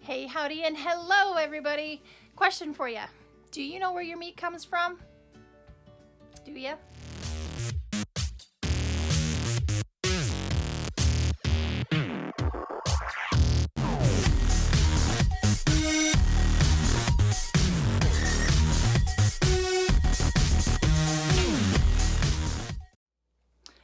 Hey, howdy, and hello, everybody. Question for you. Do you know where your meat comes from? Do you?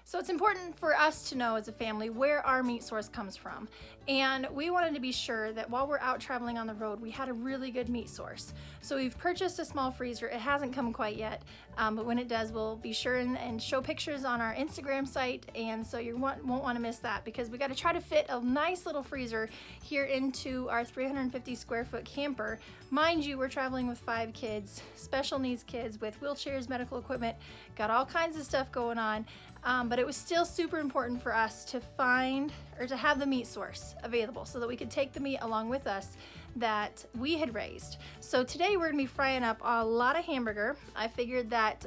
So it's important for us to know as a family where our meat source comes from. And we wanted to be sure that while we're out traveling on the road, we had a really good meat source. So we've purchased a small freezer. It hasn't come quite yet, but when it does, we'll be sure and show pictures on our Instagram site. And so you won't want to miss that, because we got to try to fit a nice little freezer here into our 350 square foot camper. Mind you, we're traveling with 5 kids, special needs kids with wheelchairs, medical equipment, got all kinds of stuff going on. But it was still super important for us to find or to have the meat source available so that we could take the meat along with us that we had raised. So today we're gonna be frying up a lot of hamburger. I figured that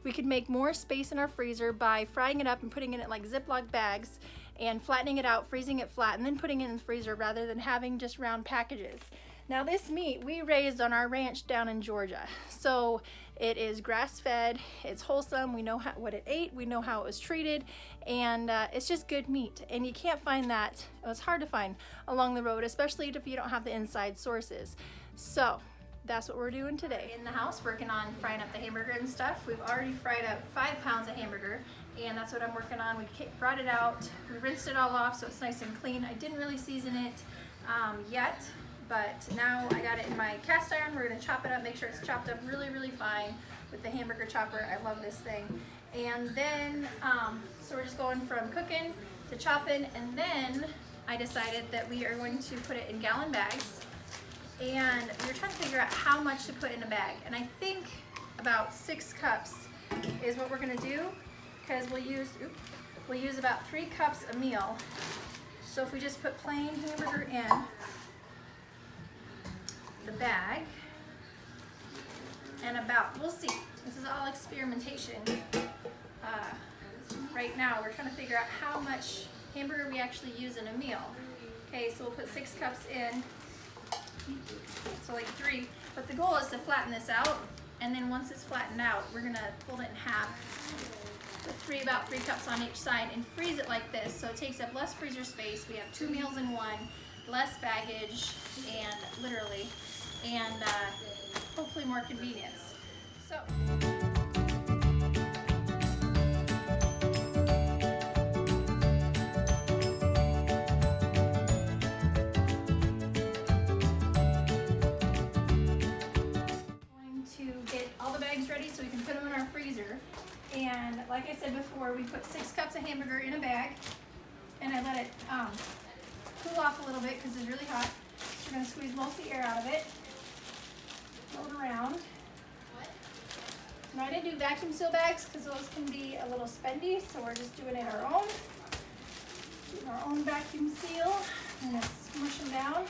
we could make more space in our freezer by frying it up and putting it in like Ziploc bags and flattening it out, freezing it flat, and then putting it in the freezer rather than having just round packages. Now this meat we raised on our ranch down in Georgia. So it is grass-fed, it's wholesome, we know what it ate, we know how it was treated, and it's just good meat. And you can't find that, it's hard to find along the road, especially if you don't have the inside sources. So that's what we're doing today. In the house, working on frying up the hamburger and stuff. We've already fried up 5 pounds of hamburger, and that's what I'm working on. We brought it out, we rinsed it all off so it's nice and clean. I didn't really season it yet, but now I got it in my cast iron. We're gonna chop it up, make sure it's chopped up really, really fine with the hamburger chopper. I love this thing. And then, so we're just going from cooking to chopping, and then I decided that we are going to put it in gallon bags. And we were trying to figure out how much to put in a bag. And I think about 6 cups is what we're gonna do, because we'll use about 3 cups a meal. So if we just put plain hamburger in the bag, and we'll see, this is all experimentation. Right now we're trying to figure out how much hamburger we actually use in a meal. Okay, so we'll put 6 cups in, so like 3, but the goal is to flatten this out, and then once it's flattened out, we're gonna fold it in half, put about 3 cups on each side, and freeze it like this, so it takes up less freezer space. We have 2 meals in one, less baggage, and literally, and hopefully more convenience. So. Going to get all the bags ready so we can put them in our freezer. And like I said before, we put 6 cups of hamburger in a bag, and I let it cool off a little bit because it's really hot. So we're going to squeeze most of the air out of it. Roll it around. Now I didn't do vacuum seal bags because those can be a little spendy, so we're just doing it our own. Doing our own vacuum seal. I'm going to smush them down,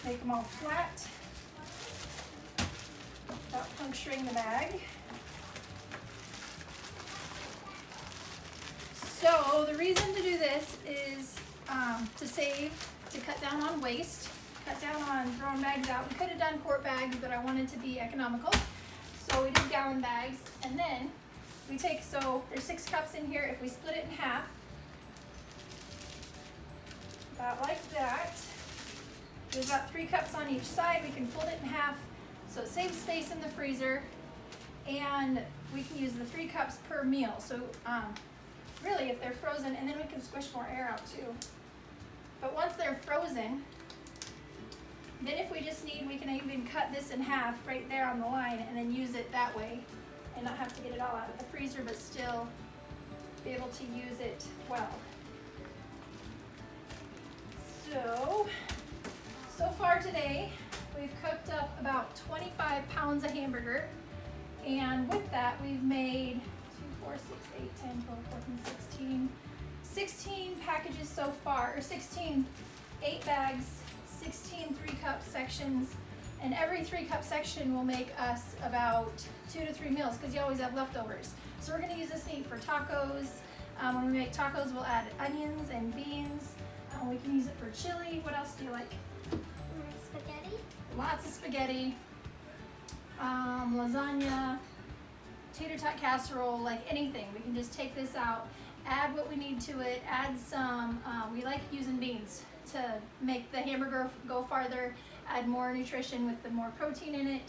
make them all flat without puncturing the bag. So the reason to do this is to cut down on waste, cut down on throwing bags out. We could have done quart bags, but I wanted to be economical. So we did gallon bags, and then we take, so there's 6 cups in here. If we split it in half, about like that, there's about 3 cups on each side. We can fold it in half, so it saves space in the freezer, and we can use the 3 cups per meal. So really, if they're frozen, and then we can squish more air out too. But once they're frozen, then if we just need, we can even cut this in half right there on the line and then use it that way and not have to get it all out of the freezer, but still be able to use it well. So far today, we've cooked up about 25 pounds of hamburger, and with that we've made 2, 4, 6, 8, 10, 12, 14, 16 packages so far, or 8 bags, 16 3-cup sections, and every 3-cup section will make us about 2 to 3 meals, because you always have leftovers. So we're going to use this meat for tacos. When we make tacos, we'll add onions and beans. We can use it for chili. What else do you like? spaghetti? Lots of spaghetti, lasagna, tater tot casserole, like anything. We can just take this out, add what we need to it, add some, we like using beans to make the hamburger go farther, add more nutrition with the more protein in it,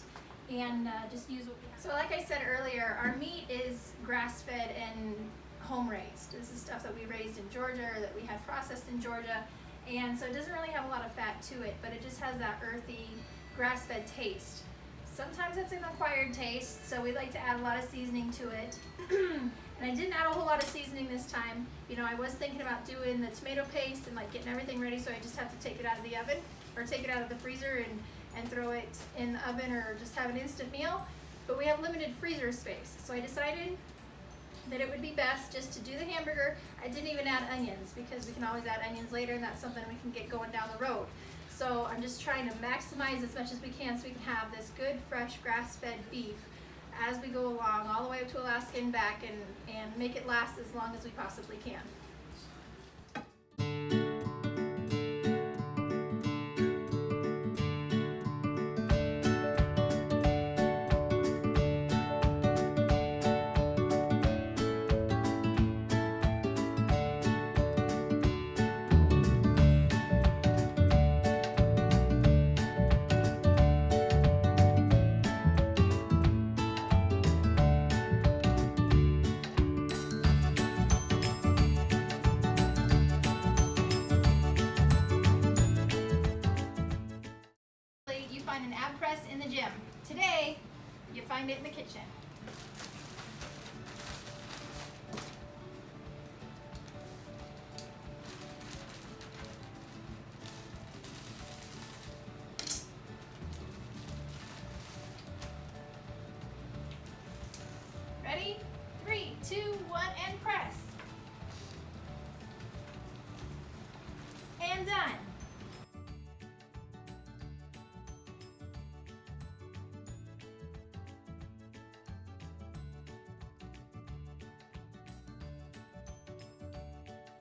and just use what we have. So like I said earlier, our meat is grass-fed and home-raised. This is stuff that we raised in Georgia or that we had processed in Georgia, and so it doesn't really have a lot of fat to it, but it just has that earthy, grass-fed taste. Sometimes it's an acquired taste, so we like to add a lot of seasoning to it. And I didn't add a whole lot of seasoning this time. You know, I was thinking about doing the tomato paste and like getting everything ready, so I just have to take it out of the oven or take it out of the freezer and throw it in the oven or just have an instant meal. But we have limited freezer space, so I decided that it would be best just to do the hamburger. I didn't even add onions because we can always add onions later, and that's something we can get going down the road. So I'm just trying to maximize as much as we can so we can have this good, fresh, grass-fed beef as we go along, all the way up to Alaska and back, and make it last as long as we possibly can. You find an ab press in the gym. Today, you find it in the kitchen. Ready? 3, 2, 1, and press. And done.